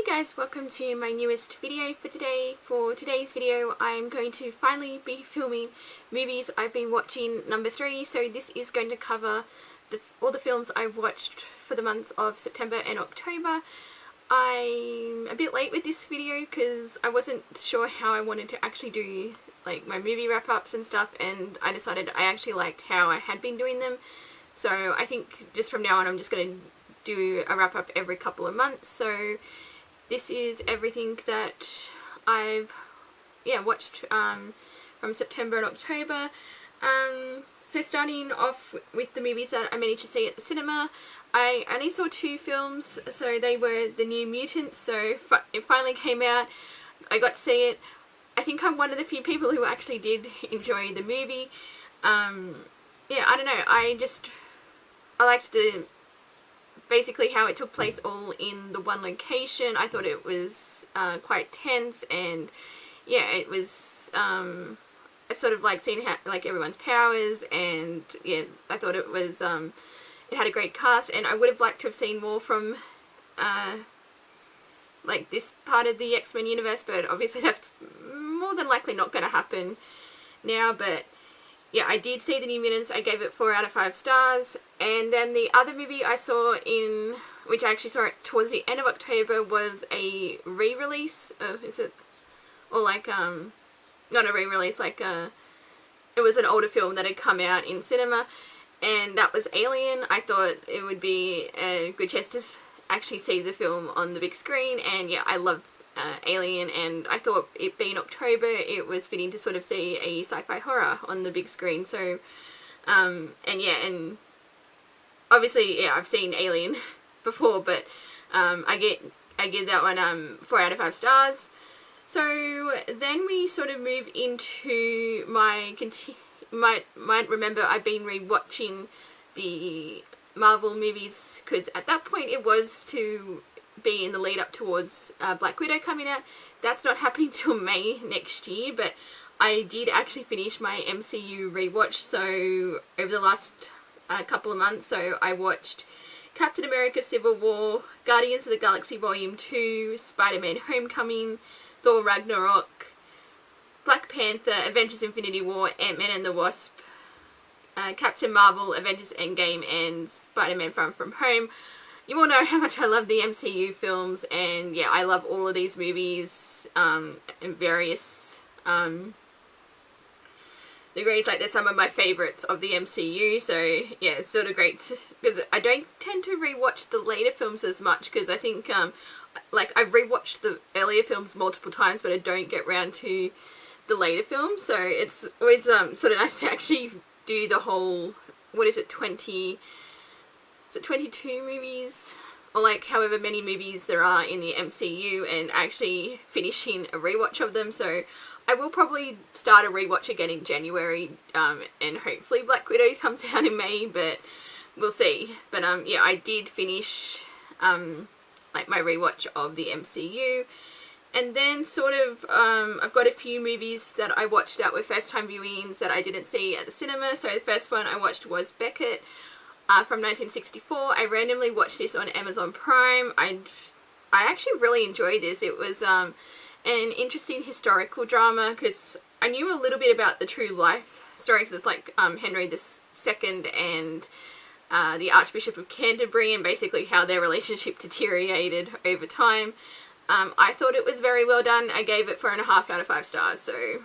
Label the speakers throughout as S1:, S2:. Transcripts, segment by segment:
S1: Hey guys, welcome to my newest video for today. For today's video I'm going to finally be filming movies I've been watching number 3, so this is going to cover all the films I watched for the months of September and October. I'm a bit late with this video because I wasn't sure how I wanted to actually do like my movie wrap-ups and stuff, and I decided I actually liked how I had been doing them, so I think just from now on I'm just going to do a wrap-up every couple of months. So this is everything that I've watched from September and October. So starting off with the movies that I managed to see at the cinema, I only saw 2 films, so they were The New Mutants, so it finally came out. I got to see it. I think I'm one of the few people who actually did enjoy the movie. Yeah, I don't know, I liked basically how it took place all in the one location. I thought it was quite tense, and yeah, it was I sort of like seeing how like everyone's powers, and yeah, I thought it was it had a great cast, and I would have liked to have seen more from like this part of the X-Men universe, but obviously that's more than likely not going to happen now. But yeah, I did see The New Mutants. I gave it 4 out of 5 stars. And then the other movie I saw which I actually saw it towards the end of October, was a re-release. Is it? Or like, not a re-release, like it was an older film that had come out in cinema, and that was Alien. I thought it would be a good chance to actually see the film on the big screen, and yeah, I love Alien, and I thought it being October it was fitting to sort of see a sci-fi horror on the big screen. So and yeah, and obviously yeah, I've seen Alien before, but I give that one 4 out of 5 stars. So then we sort of move into my might remember I've been rewatching the Marvel movies, because at that point it was to be in the lead up towards Black Widow coming out. That's not happening till May next year, but I did actually finish my MCU rewatch. So over the last couple of months, so I watched Captain America Civil War, Guardians of the Galaxy Volume 2, Spider-Man Homecoming, Thor Ragnarok, Black Panther, Avengers Infinity War, Ant-Man and the Wasp, Captain Marvel, Avengers Endgame, and Spider-Man Far From Home. You all know how much I love the MCU films, and yeah, I love all of these movies in various degrees. Like, they're some of my favourites of the MCU, so yeah, it's sort of great because I don't tend to rewatch the later films as much, because I think like I've rewatched the earlier films multiple times, but I don't get around to the later films, so it's always sort of nice to actually do the whole, what is it, 22 movies, or like however many movies there are in the MCU, and actually finishing a rewatch of them. So I will probably start a rewatch again in January, and hopefully Black Widow comes out in May, but we'll see. But yeah, I did finish like my rewatch of the MCU. And then sort of, I've got a few movies that I watched that were first time viewings that I didn't see at the cinema. So the first one I watched was Beckett from 1964. I randomly watched this on Amazon Prime. I actually really enjoyed this. It was an interesting historical drama, because I knew a little bit about the true life story, because it's like Henry II and the Archbishop of Canterbury, and basically how their relationship deteriorated over time. I thought it was very well done. I gave it 4.5 out of 5 stars, so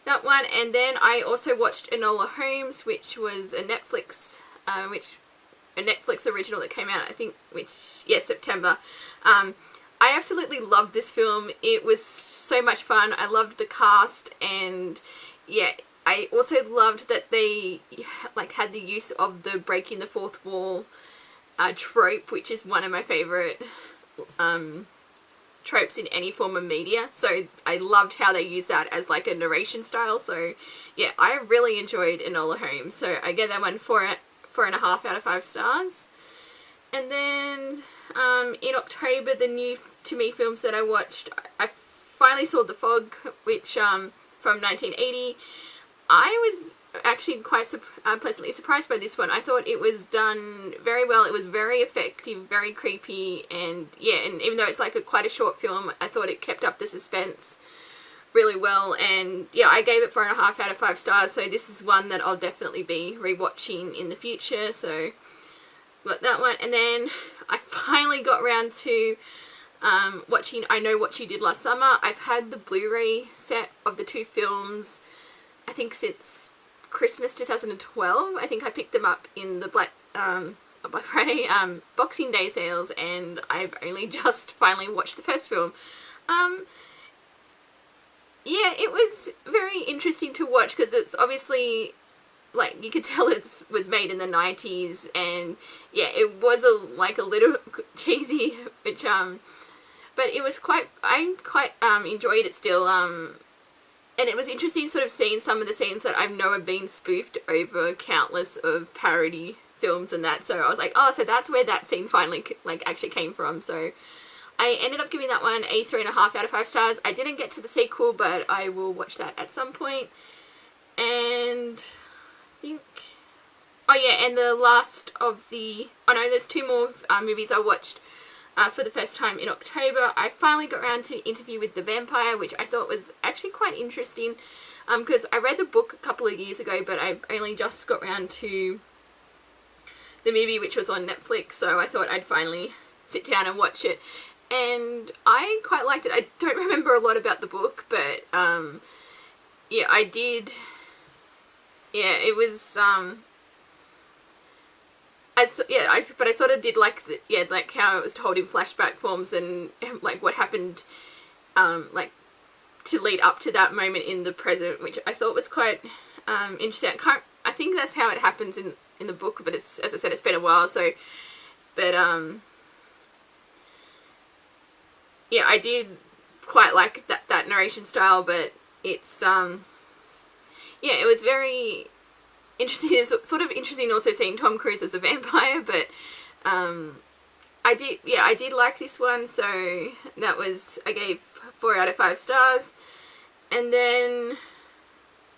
S1: that one. And then I also watched Enola Holmes, which was a Netflix original that came out, I think, September. I absolutely loved this film. It was so much fun. I loved the cast, and yeah, I also loved that they like had the use of the breaking the fourth wall trope, which is one of my favourite tropes in any form of media. So I loved how they used that as like a narration style. So yeah, I really enjoyed Enola Holmes. So I gave that one 4.5 out of 5 stars. And then in October, the new to me films that I watched, I finally saw The Fog, which from 1980. I was actually quite pleasantly surprised by this one. I thought it was done very well. It was very effective, very creepy, and yeah, and even though it's like quite a short film, I thought it kept up the suspense really well. And yeah, I gave it 4.5 out of 5 stars. So this is one that I'll definitely be rewatching in the future. So got that one, and then I finally got around to watching I Know What You Did Last Summer. I've had the Blu-ray set of the two films, I think since Christmas 2012. I think I picked them up in the Black Friday Boxing Day sales, and I've only just finally watched the first film. Yeah, it was very interesting to watch because it's obviously, like, you could tell it was made in the 90s, and yeah, it was a little cheesy, which but it was I quite enjoyed it still, and it was interesting sort of seeing some of the scenes that I know have been spoofed over countless of parody films and that. So I was like, oh, so that's where that scene finally like actually came from. So I ended up giving that one a 3.5 out of 5 stars. I didn't get to the sequel, but I will watch that at some point. And I think, oh yeah, and the last of the, oh no, there's two more movies I watched for the first time in October. I finally got around to Interview with the Vampire, which I thought was actually quite interesting, because I read the book a couple of years ago, but I've only just got around to the movie, which was on Netflix, so I thought I'd finally sit down and watch it. And I quite liked it. I don't remember a lot about the book, but yeah, I did. Yeah, it was but I sort of did like like how it was told in flashback forms, and like what happened like to lead up to that moment in the present, which I thought was quite interesting. I think that's how it happens in the book, but it's, as I said, it's been a while, so but yeah, I did quite like that narration style, but it's yeah, it was very interesting. It's sort of interesting also seeing Tom Cruise as a vampire, but I did like this one, so that was, I gave 4 out of 5 stars. And then,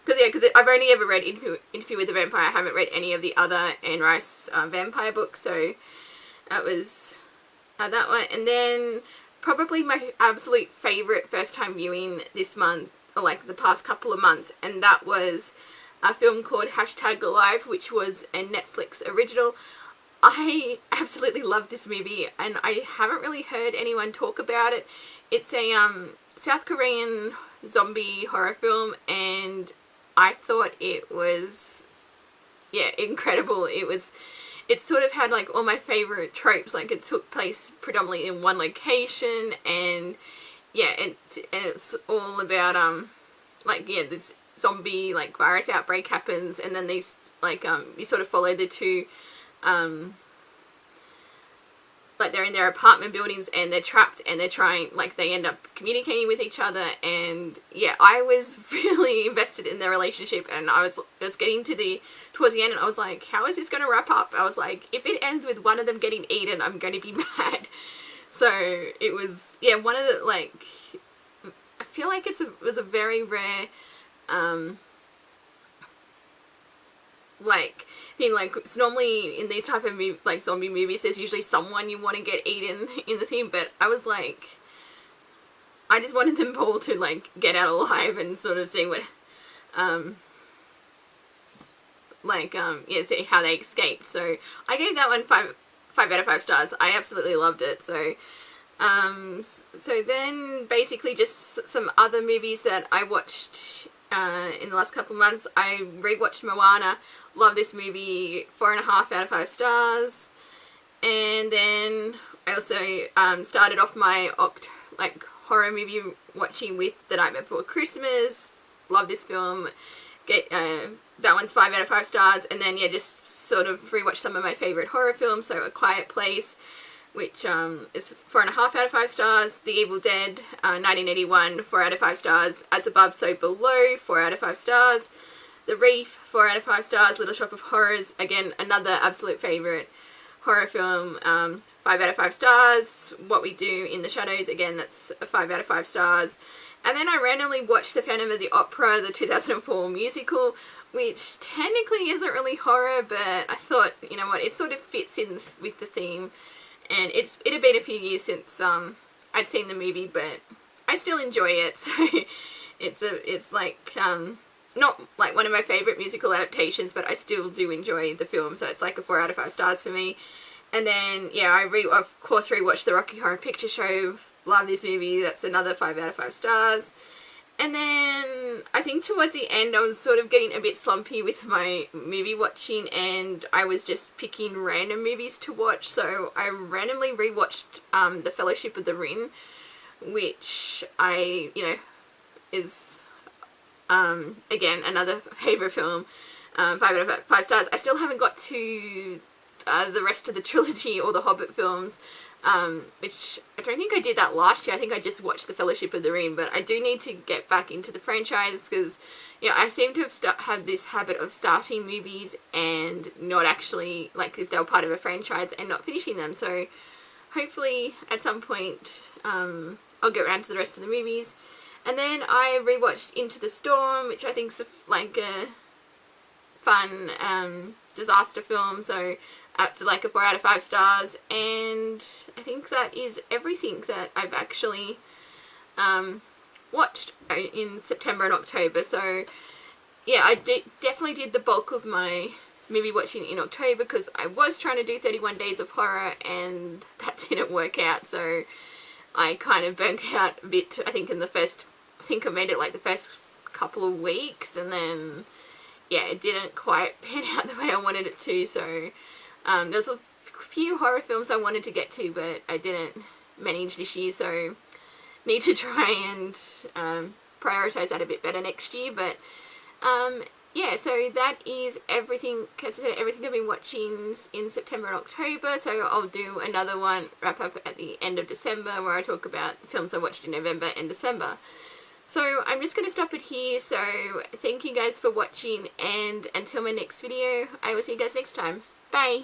S1: because I've only ever read Interview with the Vampire, I haven't read any of the other Anne Rice vampire books, so that was that one. And then probably my absolute favourite first time viewing this month, or like the past couple of months, and that was a film called #Alive, which was a Netflix original. I absolutely loved this movie, and I haven't really heard anyone talk about it. It's a South Korean zombie horror film, and I thought it was, yeah, incredible. It sort of had like all my favourite tropes, like it took place predominantly in one location, and yeah, and it's all about like, yeah, this zombie like virus outbreak happens, and then these like you sort of follow the two like they're in their apartment buildings and they're trapped, and they're trying, like, they end up communicating with each other. And yeah, I was really invested in their relationship, and I was getting towards the end, and I was like, how is this going to wrap up? I was like, if it ends with one of them getting eaten, I'm going to be mad. So it was, yeah, one of the, like, I feel like it was a very rare like thing. Like, it's normally in these type of like zombie movies, there's usually someone you want to get eaten in the thing, but I was like, I just wanted them all to like get out alive and sort of see what yeah, see how they escaped. So I gave that one 5 out of 5 stars. I absolutely loved it. So so then basically just some other movies that I watched in the last couple of months. I rewatched Moana. Love this movie. 4.5 out of 5 stars. And then I also started off my horror movie watching with The Nightmare Before Christmas. Love this film. That one's 5 out of 5 stars. And then, yeah, just sort of rewatched some of my favourite horror films. So A Quiet Place, which is 4.5 out of 5 stars. The Evil Dead, 1981, 4 out of 5 stars. As Above, So Below, 4 out of 5 stars. The Reef, 4 out of 5 stars. Little Shop of Horrors, again, another absolute favourite horror film, 5 out of 5 stars. What We Do in the Shadows, again, that's a 5 out of 5 stars. And then I randomly watched The Phantom of the Opera, the 2004 musical, which technically isn't really horror, but I thought, you know what, it sort of fits in with the theme. And it had been a few years since I'd seen the movie, but I still enjoy it. So it's like not like one of my favourite musical adaptations, but I still do enjoy the film. So it's like a 4 out of 5 stars for me. And then yeah, I of course rewatched the Rocky Horror Picture Show. Love this movie. That's another 5 out of 5 stars. And then I think towards the end I was sort of getting a bit slumpy with my movie watching, and I was just picking random movies to watch. So I randomly rewatched The Fellowship of the Ring, which is again another favourite film. 5 out of 5 stars. I still haven't got to the rest of the trilogy or the Hobbit films. Which I don't think I did that last year. I think I just watched The Fellowship of the Ring, but I do need to get back into the franchise because, yeah, I seem to have this habit of starting movies and not actually, like, if they're part of a franchise and not finishing them. So hopefully at some point I'll get around to the rest of the movies. And then I rewatched Into the Storm, which I think's like a fun disaster film. So it's like a 4 out of 5 stars, and I think that is everything that I've actually watched in September and October. So yeah, I definitely did the bulk of my movie watching in October because I was trying to do 31 Days of Horror and that didn't work out, so I kind of burnt out a bit. I think I made it like the first couple of weeks, and then yeah, it didn't quite pan out the way I wanted it to. So there's a few horror films I wanted to get to, but I didn't manage this year, so need to try and prioritise that a bit better next year. But yeah, so that is everything. As I said, everything I've been watching in September and October. So I'll do another one, wrap up at the end of December, where I talk about films I watched in November and December. So I'm just going to stop it here. So thank you guys for watching, and until my next video, I will see you guys next time. Bye!